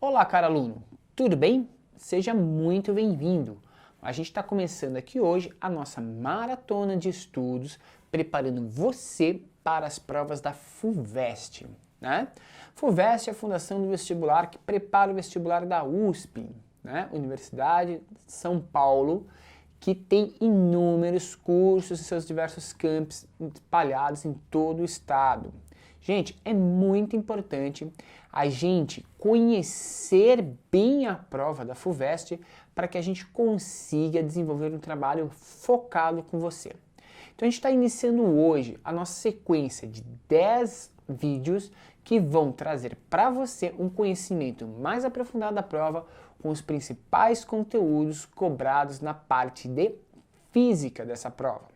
Olá, caro aluno, tudo bem? Seja muito bem-vindo. A gente está começando aqui hoje a nossa maratona de estudos, preparando você para as provas da FUVEST, né? FUVEST é a fundação do vestibular que prepara o vestibular da USP, né? Universidade de São Paulo, que tem inúmeros cursos em seus diversos campos espalhados em todo o estado. Gente, é muito importante a gente conhecer bem a prova da FUVEST para que a gente consiga desenvolver um trabalho focado com você. Então a gente está iniciando hoje a nossa sequência de 10 vídeos que vão trazer para você um conhecimento mais aprofundado da prova com os principais conteúdos cobrados na parte de física dessa prova.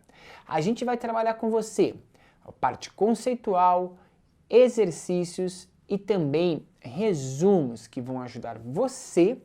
A gente vai trabalhar com você a parte conceitual, exercícios e também resumos que vão ajudar você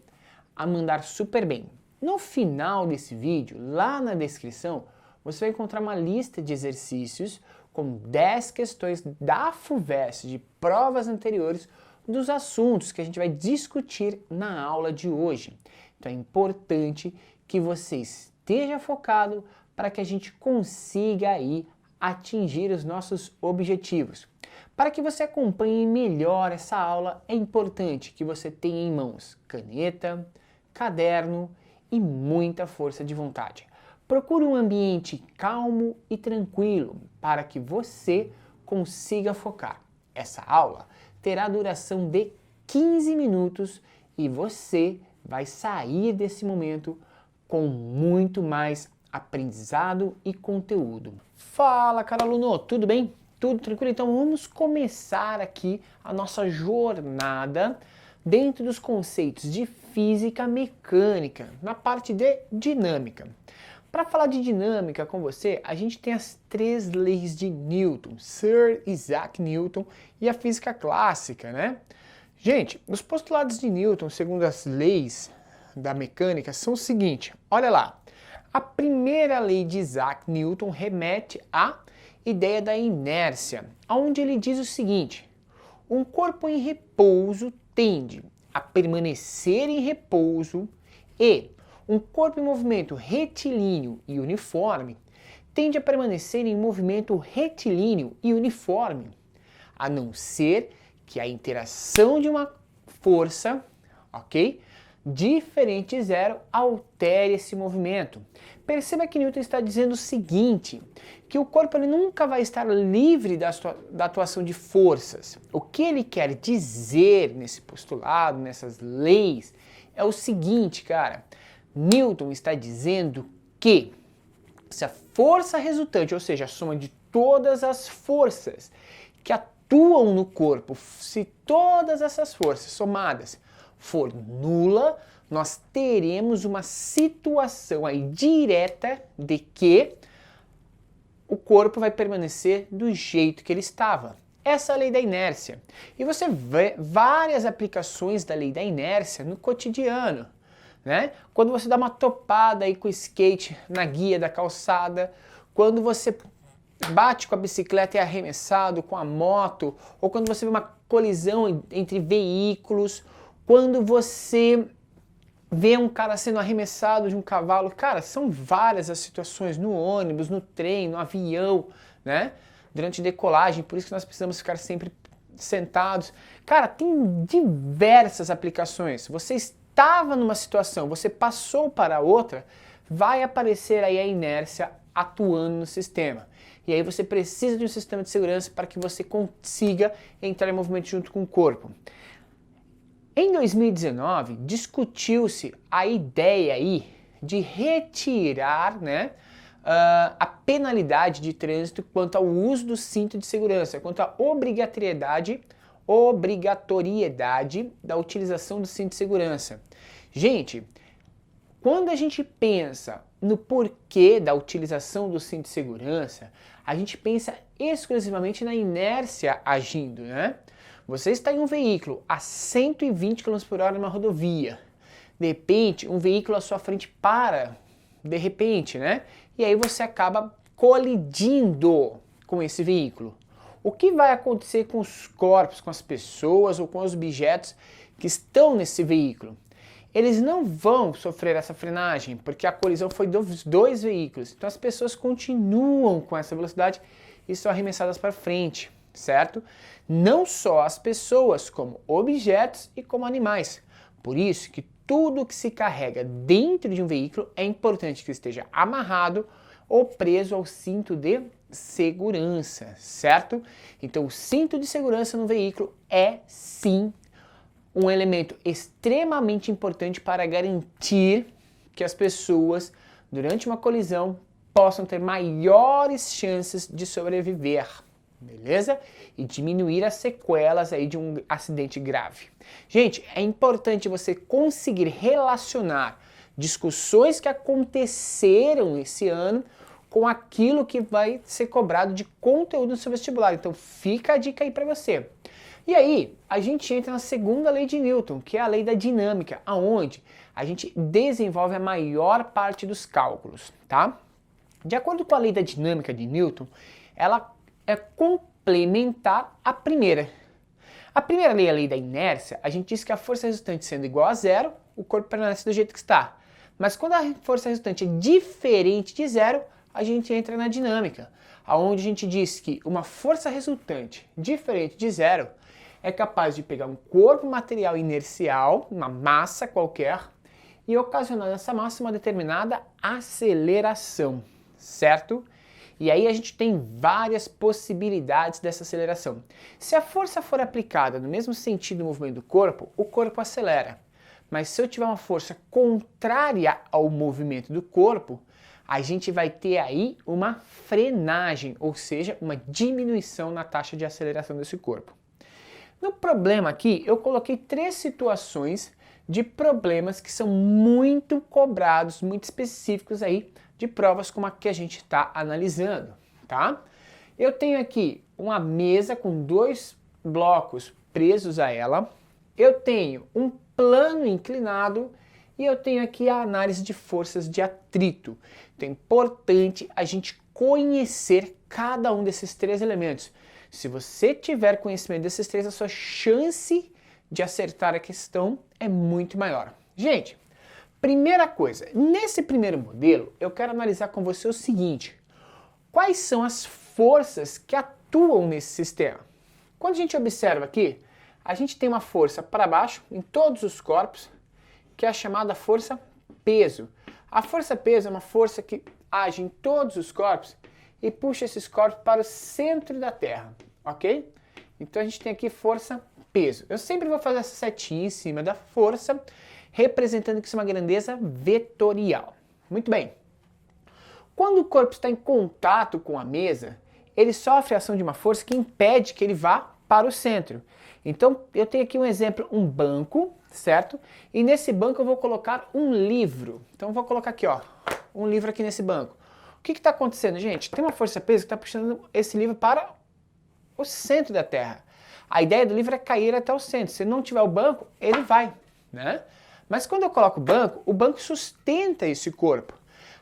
a mandar super bem. No final desse vídeo, lá na descrição, você vai encontrar uma lista de exercícios com 10 questões da FUVEST, de provas anteriores, dos assuntos que a gente vai discutir na aula de hoje. Então é importante que você esteja focado para que a gente consiga aí atingir os nossos objetivos. Para que você acompanhe melhor essa aula, é importante que você tenha em mãos caneta, caderno e muita força de vontade. Procure um ambiente calmo e tranquilo para que você consiga focar. Essa aula terá duração de 15 minutos e você vai sair desse momento com muito mais aprendizado e conteúdo. Fala, caro aluno, tudo bem? Tudo tranquilo? Então vamos começar aqui a nossa jornada dentro dos conceitos de física mecânica, na parte de dinâmica. Para falar de dinâmica com você, a gente tem as 3 leis de Newton, Sir Isaac Newton e a física clássica, né? Gente, os postulados de Newton, segundo as leis da mecânica, são o seguinte, olha lá. A primeira lei de Isaac Newton remete à ideia da inércia, onde ele diz o seguinte: um corpo em repouso tende a permanecer em repouso e um corpo em movimento retilíneo e uniforme tende a permanecer em movimento retilíneo e uniforme, a não ser que a interação de uma força, ok, diferente de zero altere esse movimento. Perceba que Newton está dizendo o seguinte, que o corpo ele nunca vai estar livre da atuação de forças. O que ele quer dizer nesse postulado, nessas leis, é o seguinte, cara. Newton está dizendo que se a força resultante, ou seja, a soma de todas as forças que atuam no corpo, se todas essas forças somadas for nula, nós teremos uma situação aí direta de que o corpo vai permanecer do jeito que ele estava. Essa é a lei da inércia. E você vê várias aplicações da lei da inércia no cotidiano, né? Quando você dá uma topada aí com o skate na guia da calçada, quando você bate com a bicicleta e é arremessado com a moto, ou quando você vê uma colisão entre veículos, quando você vê um cara sendo arremessado de um cavalo, cara, são várias as situações no ônibus, no trem, no avião, né? Durante decolagem, por isso que nós precisamos ficar sempre sentados. Cara, tem diversas aplicações. Você estava numa situação, você passou para outra, vai aparecer aí a inércia atuando no sistema. E aí você precisa de um sistema de segurança para que você consiga entrar em movimento junto com o corpo. Em 2019, discutiu-se a ideia aí de retirar, né, a penalidade de trânsito quanto ao uso do cinto de segurança, quanto à obrigatoriedade da utilização do cinto de segurança. Gente, quando a gente pensa no porquê da utilização do cinto de segurança, a gente pensa exclusivamente na inércia agindo, né? Você está em um veículo a 120 km por hora numa rodovia. De repente, um veículo à sua frente para, de repente, né? E aí você acaba colidindo com esse veículo. O que vai acontecer com os corpos, com as pessoas ou com os objetos que estão nesse veículo, eles não vão sofrer essa frenagem, porque a colisão foi dos dois veículos. Então as pessoas continuam com essa velocidade e são arremessadas para frente, certo? Não só as pessoas, como objetos e como animais. Por isso que tudo que se carrega dentro de um veículo é importante que esteja amarrado ou preso ao cinto de segurança, certo? Então o cinto de segurança no veículo é sim um elemento extremamente importante para garantir que as pessoas, durante uma colisão, possam ter maiores chances de sobreviver, beleza? E diminuir as sequelas aí de um acidente grave. Gente, é importante você conseguir relacionar discussões que aconteceram esse ano com aquilo que vai ser cobrado de conteúdo no seu vestibular. Então fica a dica aí para você. E aí, a gente entra na segunda lei de Newton, que é a lei da dinâmica, aonde a gente desenvolve a maior parte dos cálculos, tá? De acordo com a lei da dinâmica de Newton, ela é complementar à primeira. A primeira lei, a lei da inércia, a gente diz que a força resultante sendo igual a zero, o corpo permanece do jeito que está. Mas quando a força resultante é diferente de zero, a gente entra na dinâmica, aonde a gente diz que uma força resultante diferente de zero é capaz de pegar um corpo material inercial, uma massa qualquer, e ocasionar nessa massa uma determinada aceleração, certo? E aí a gente tem várias possibilidades dessa aceleração. Se a força for aplicada no mesmo sentido do movimento do corpo, o corpo acelera. Mas se eu tiver uma força contrária ao movimento do corpo, a gente vai ter aí uma frenagem, ou seja, uma diminuição na taxa de aceleração desse corpo. No problema aqui, eu coloquei 3 situações de problemas que são muito cobrados, muito específicos aí de provas como a que a gente está analisando, tá? Eu tenho aqui uma mesa com 2 blocos presos a ela, eu tenho um plano inclinado e eu tenho aqui a análise de forças de atrito. Então é importante a gente conhecer cada um desses 3 elementos. Se você tiver conhecimento desses 3, a sua chance de acertar a questão é muito maior. Gente, primeira coisa, nesse primeiro modelo, eu quero analisar com você o seguinte: quais são as forças que atuam nesse sistema? Quando a gente observa aqui, a gente tem uma força para baixo em todos os corpos, que é a chamada força peso. A força peso é uma força que age em todos os corpos e puxa esses corpos para o centro da Terra, ok? Então a gente tem aqui força peso. Eu sempre vou fazer essa setinha em cima da força, representando que isso é uma grandeza vetorial. Muito bem. Quando o corpo está em contato com a mesa, ele sofre a ação de uma força que impede que ele vá para o centro. Então eu tenho aqui um exemplo, um banco, certo? E nesse banco eu vou colocar um livro. Então eu vou colocar aqui, ó, um livro aqui nesse banco. O que está acontecendo, gente? Tem uma força peso que está puxando esse livro para o centro da Terra. A ideia do livro é cair até o centro. Se não tiver o banco, ele vai, né? Mas quando eu coloco o banco sustenta esse corpo,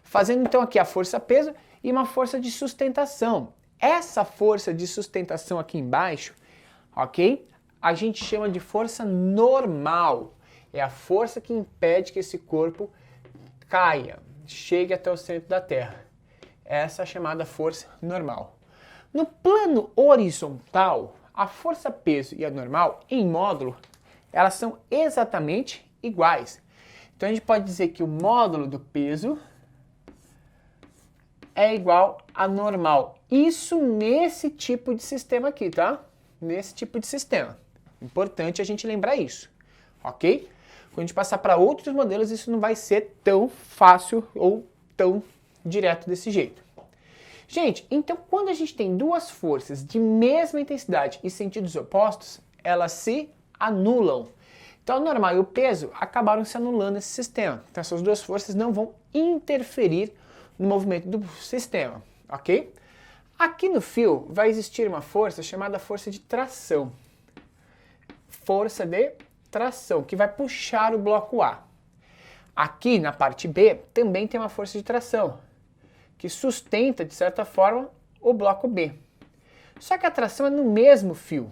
fazendo então aqui a força peso e uma força de sustentação. Essa força de sustentação aqui embaixo, ok? A gente chama de força normal. É a força que impede que esse corpo caia, chegue até o centro da Terra. Essa é a chamada força normal. No plano horizontal, a força peso e a normal, em módulo, elas são exatamente iguais. Então a gente pode dizer que o módulo do peso é igual a normal. Isso nesse tipo de sistema aqui, tá? Nesse tipo de sistema. Importante a gente lembrar isso, ok? Quando a gente passar para outros modelos, isso não vai ser tão fácil ou tão direto desse jeito. Gente, então quando a gente tem 2 forças de mesma intensidade e sentidos opostos, elas se anulam. Então a normal e o peso acabaram se anulando nesse sistema. Então essas 2 forças não vão interferir no movimento do sistema, ok? Aqui no fio vai existir uma força chamada força de tração. Força de tração, que vai puxar o bloco A. Aqui na parte B também tem uma força de tração, que sustenta, de certa forma, o bloco B. Só que a tração é no mesmo fio,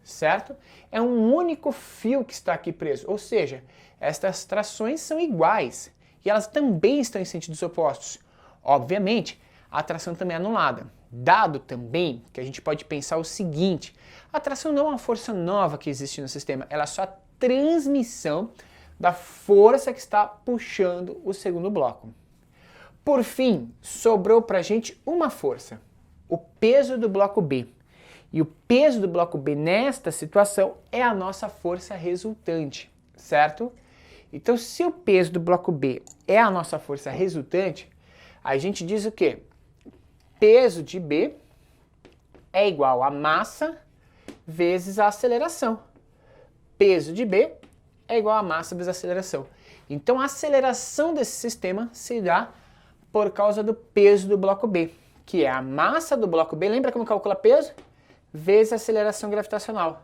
certo? É um único fio que está aqui preso, ou seja, estas trações são iguais e elas também estão em sentidos opostos. Obviamente, a atração também é anulada, dado também que a gente pode pensar o seguinte: a atração não é uma força nova que existe no sistema, ela é só a transmissão da força que está puxando o segundo bloco. Por fim, sobrou para a gente uma força, o peso do bloco B. E o peso do bloco B nesta situação é a nossa força resultante, certo? Então, se o peso do bloco B é a nossa força resultante, a gente diz o quê? Peso de B é igual a massa vezes a aceleração. Peso de B é igual a massa vezes a aceleração. Então, a aceleração desse sistema se dá por causa do peso do bloco B, que é a massa do bloco B. Lembra como calcula peso? Vezes a aceleração gravitacional,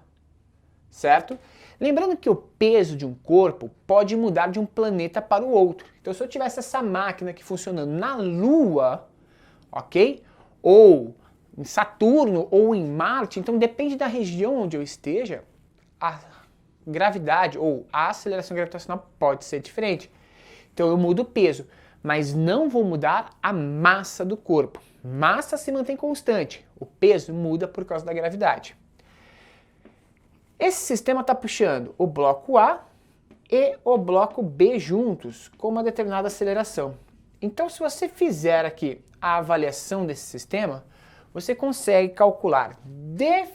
certo? Lembrando que o peso de um corpo pode mudar de um planeta para o outro. Então, se eu tivesse essa máquina aqui funcionando na Lua, ok? Ou em Saturno, ou em Marte, então depende da região onde eu esteja, a gravidade ou a aceleração gravitacional pode ser diferente. Então, eu mudo o peso, mas não vou mudar a massa do corpo. Massa se mantém constante, o peso muda por causa da gravidade. Esse sistema está puxando o bloco A e o bloco B juntos com uma determinada aceleração. Então, se você fizer aqui a avaliação desse sistema, você consegue calcular de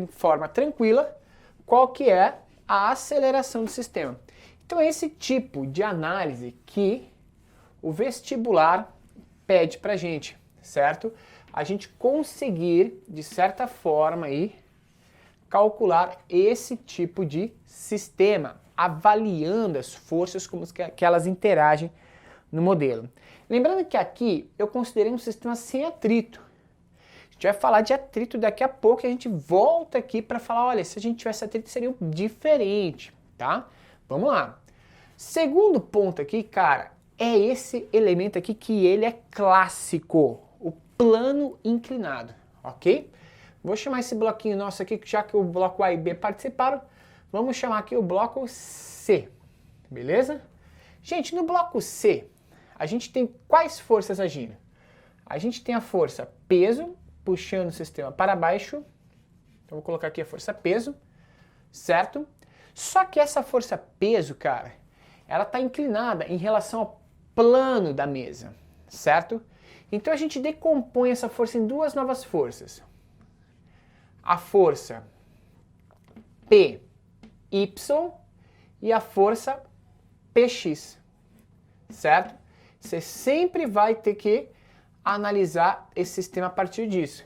forma tranquila qual que é a aceleração do sistema. Então, é esse tipo de análise que o vestibular pede para a gente, certo? A gente conseguir, de certa forma, aí, calcular esse tipo de sistema, avaliando as forças como que elas interagem no modelo. Lembrando que aqui eu considerei um sistema sem atrito. A gente vai falar de atrito daqui a pouco e a gente volta aqui para falar, olha, se a gente tivesse atrito seria diferente, tá? Vamos lá. Segundo ponto aqui, cara, é esse elemento aqui que ele é clássico, o plano inclinado, ok? Vou chamar esse bloquinho nosso aqui, já que o bloco A e B participaram, vamos chamar aqui o bloco C, beleza? Gente, no bloco C, a gente tem quais forças agindo? A gente tem a força peso, puxando o sistema para baixo, então vou colocar aqui a força peso, certo? Só que essa força peso, cara, ela está inclinada em relação ao plano da mesa, certo? Então a gente decompõe essa força em duas novas forças. A força PY e a força PX, certo? Você sempre vai ter que analisar esse sistema a partir disso.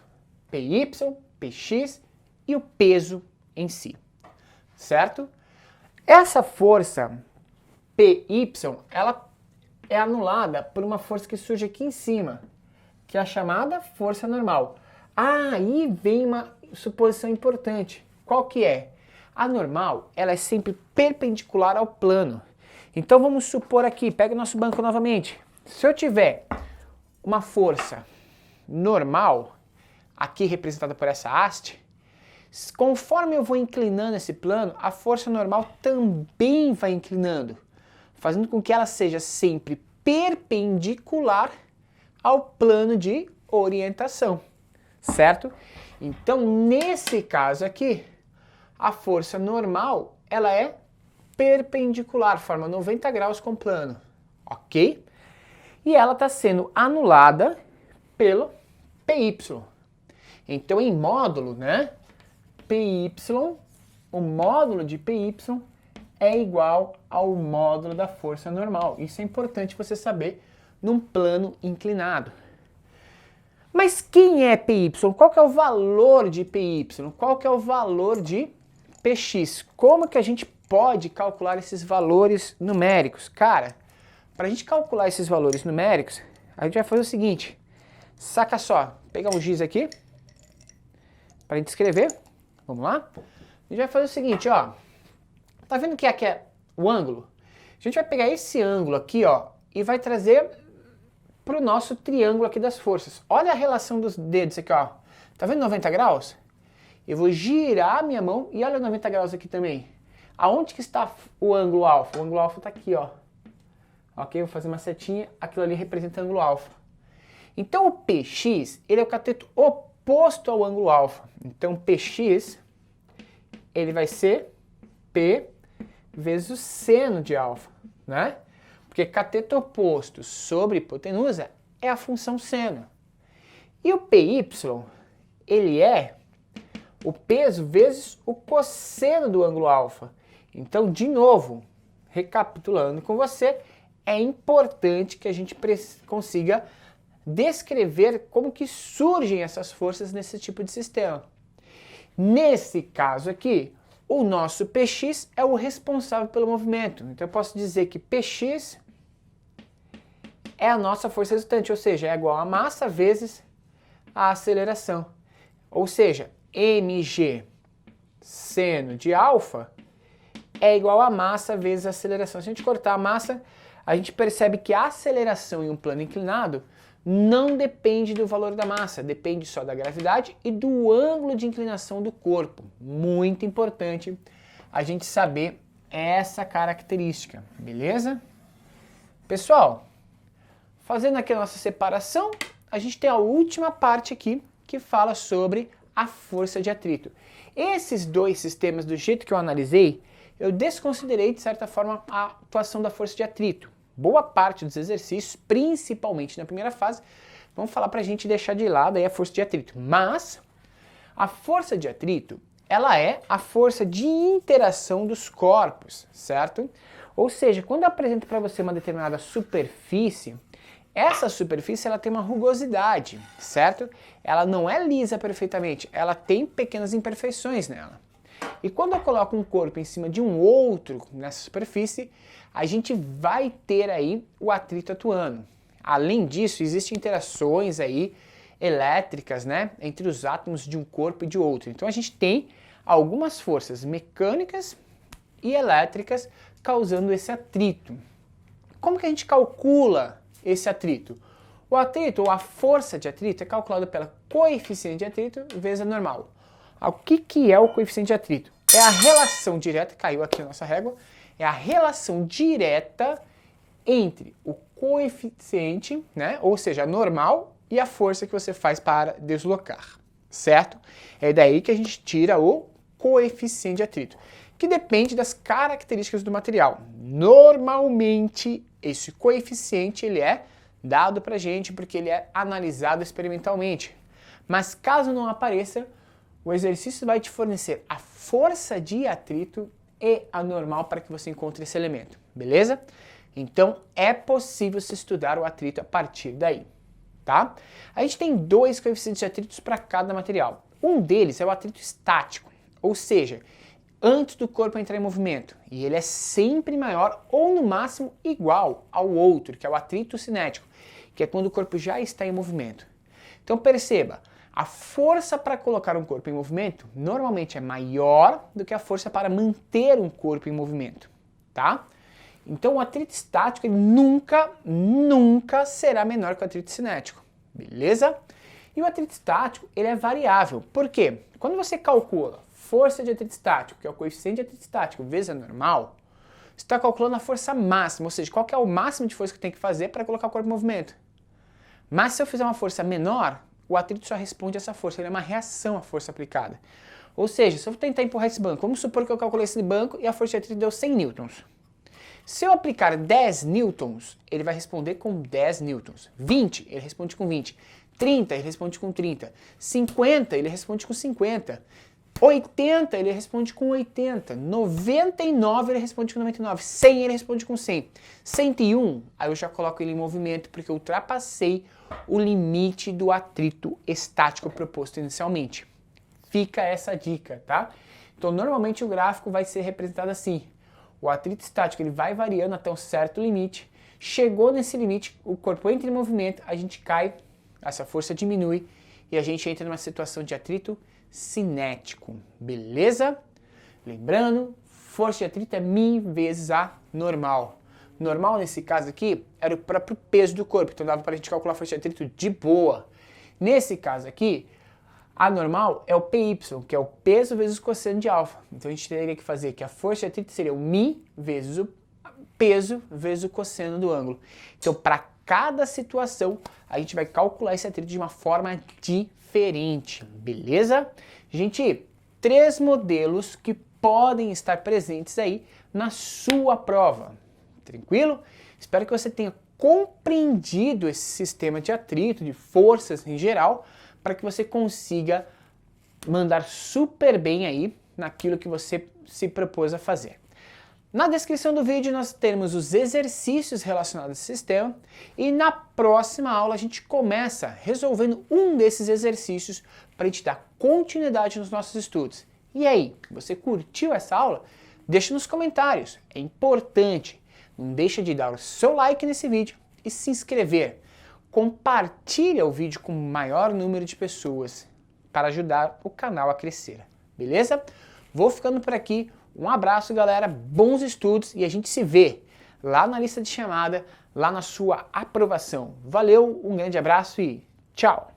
PY, PX e o peso em si, certo? Essa força PY, ela é anulada por uma força que surge aqui em cima, que é a chamada força normal. Aí vem uma suposição importante. Qual que é? A normal, ela é sempre perpendicular ao plano. Então vamos supor aqui, pega o nosso banco novamente. Se eu tiver uma força normal, aqui representada por essa haste, conforme eu vou inclinando esse plano, a força normal também vai inclinando, fazendo com que ela seja sempre perpendicular ao plano de orientação, certo? Então, nesse caso aqui, a força normal, ela é perpendicular, forma 90 graus com o plano, ok? E ela está sendo anulada pelo PY. Então, em módulo, né, PY, o módulo de PY é igual ao módulo da força normal. Isso é importante você saber num plano inclinado. Mas quem é PY? Qual que é o valor de PY? Qual que é o valor de PX? Como que a gente pode calcular esses valores numéricos? Cara, para a gente calcular esses valores numéricos, a gente vai fazer o seguinte. Saca só, pegar um giz aqui, para a gente escrever. Vamos lá? A gente vai fazer o seguinte, ó. Tá vendo que aqui é o ângulo? A gente vai pegar esse ângulo aqui, ó, e vai trazer para o nosso triângulo aqui das forças. Olha a relação dos dedos aqui, ó. Tá vendo 90 graus? Eu vou girar minha mão e olha 90 graus aqui também. Aonde que está o ângulo alfa? O ângulo alfa está aqui, ó. Ok? Vou fazer uma setinha, aquilo ali representa o ângulo alfa. Então o PX, ele é o cateto oposto ao ângulo alfa. Então PX, ele vai ser P vezes o seno de alfa, né? Porque cateto oposto sobre hipotenusa é a função seno. E o PY, ele é o peso vezes o cosseno do ângulo alfa. Então, de novo, recapitulando com você, é importante que a gente consiga descrever como que surgem essas forças nesse tipo de sistema. Nesse caso aqui, o nosso Px é o responsável pelo movimento. Então eu posso dizer que Px é a nossa força resultante, ou seja, é igual a massa vezes a aceleração. Ou seja, mg seno de alfa é igual a massa vezes a aceleração. Se a gente cortar a massa, a gente percebe que a aceleração em um plano inclinado não depende do valor da massa, depende só da gravidade e do ângulo de inclinação do corpo. Muito importante a gente saber essa característica, beleza? Pessoal, fazendo aqui a nossa separação, a gente tem a última parte aqui que fala sobre a força de atrito. Esses dois sistemas, do jeito que eu analisei, eu desconsiderei, de certa forma, a atuação da força de atrito. Boa parte dos exercícios, principalmente na primeira fase, vão falar para a gente deixar de lado aí a força de atrito. Mas a força de atrito, ela é a força de interação dos corpos, certo? Ou seja, quando eu apresento para você uma determinada superfície, essa superfície ela tem uma rugosidade, certo? Ela não é lisa perfeitamente, ela tem pequenas imperfeições nela. E quando eu coloco um corpo em cima de um outro nessa superfície, a gente vai ter aí o atrito atuando. Além disso, existem interações aí elétricas, né, entre os átomos de um corpo e de outro. Então a gente tem algumas forças mecânicas e elétricas causando esse atrito. Como que a gente calcula esse atrito? O atrito, ou a força de atrito, é calculada pela coeficiente de atrito vezes a normal. O que é o coeficiente de atrito? É a relação direta, caiu aqui a nossa régua, é a relação direta entre o coeficiente, né, ou seja, a normal, e a força que você faz para deslocar, certo? É daí que a gente tira o coeficiente de atrito, que depende das características do material. Normalmente, esse coeficiente ele é dado para a gente porque ele é analisado experimentalmente. Mas caso não apareça, o exercício vai te fornecer a força de atrito e a normal para que você encontre esse elemento, beleza? Então é possível se estudar o atrito a partir daí, tá? A gente tem dois coeficientes de atritos para cada material. Um deles é o atrito estático, ou seja, antes do corpo entrar em movimento, e ele é sempre maior ou no máximo igual ao outro, que é o atrito cinético, que é quando o corpo já está em movimento. Então perceba, a força para colocar um corpo em movimento normalmente é maior do que a força para manter um corpo em movimento, tá? Então o atrito estático ele nunca será menor que o atrito cinético, beleza? E o atrito estático ele é variável, por quê? Quando você calcula força de atrito estático, que é o coeficiente de atrito estático vezes a normal, você está calculando a força máxima, ou seja, qual que é o máximo de força que tem que fazer para colocar o corpo em movimento. Mas se eu fizer uma força menor, o atrito só responde a essa força, ele é uma reação à força aplicada. Ou seja, se eu tentar empurrar esse banco, vamos supor que eu calculei esse banco e a força de atrito deu 100 newtons. Se eu aplicar 10 newtons, ele vai responder com 10 newtons. 20, ele responde com 20. 30, ele responde com 30. 50, ele responde com 50. 80, ele responde com 80. 99, ele responde com 99. 100, ele responde com 100. 101, aí eu já coloco ele em movimento porque eu ultrapassei o limite do atrito estático proposto inicialmente. Fica essa dica, tá? Então, normalmente o gráfico vai ser representado assim. O atrito estático ele vai variando até um certo limite. Chegou nesse limite, o corpo entra em movimento, a gente cai, essa força diminui e a gente entra numa situação de atrito cinético, beleza? Lembrando, força de atrito é μ vezes a normal. Normal nesse caso aqui era o próprio peso do corpo, então dava para a gente calcular a força de atrito de boa. Nesse caso aqui, A normal é o PY, que é o peso vezes o cosseno de alfa. Então a gente teria que fazer que a força de atrito seria o Mi vezes o peso vezes o cosseno do ângulo. Então, para cada situação, a gente vai calcular esse atrito de uma forma diferente, beleza? Gente, 3 modelos que podem estar presentes aí na sua prova. Tranquilo? Espero que você tenha compreendido esse sistema de atrito, de forças em geral, para que você consiga mandar super bem aí naquilo que você se propôs a fazer. Na descrição do vídeo nós temos os exercícios relacionados a esse sistema e na próxima aula a gente começa resolvendo um desses exercícios para a gente dar continuidade nos nossos estudos. E aí, você curtiu essa aula? Deixa nos comentários, é importante. Não deixa de dar o seu like nesse vídeo e se inscrever. Compartilha o vídeo com o maior número de pessoas para ajudar o canal a crescer, beleza? Vou ficando por aqui. Um abraço, galera, bons estudos e a gente se vê lá na lista de chamada, lá na sua aprovação. Valeu, um grande abraço e tchau!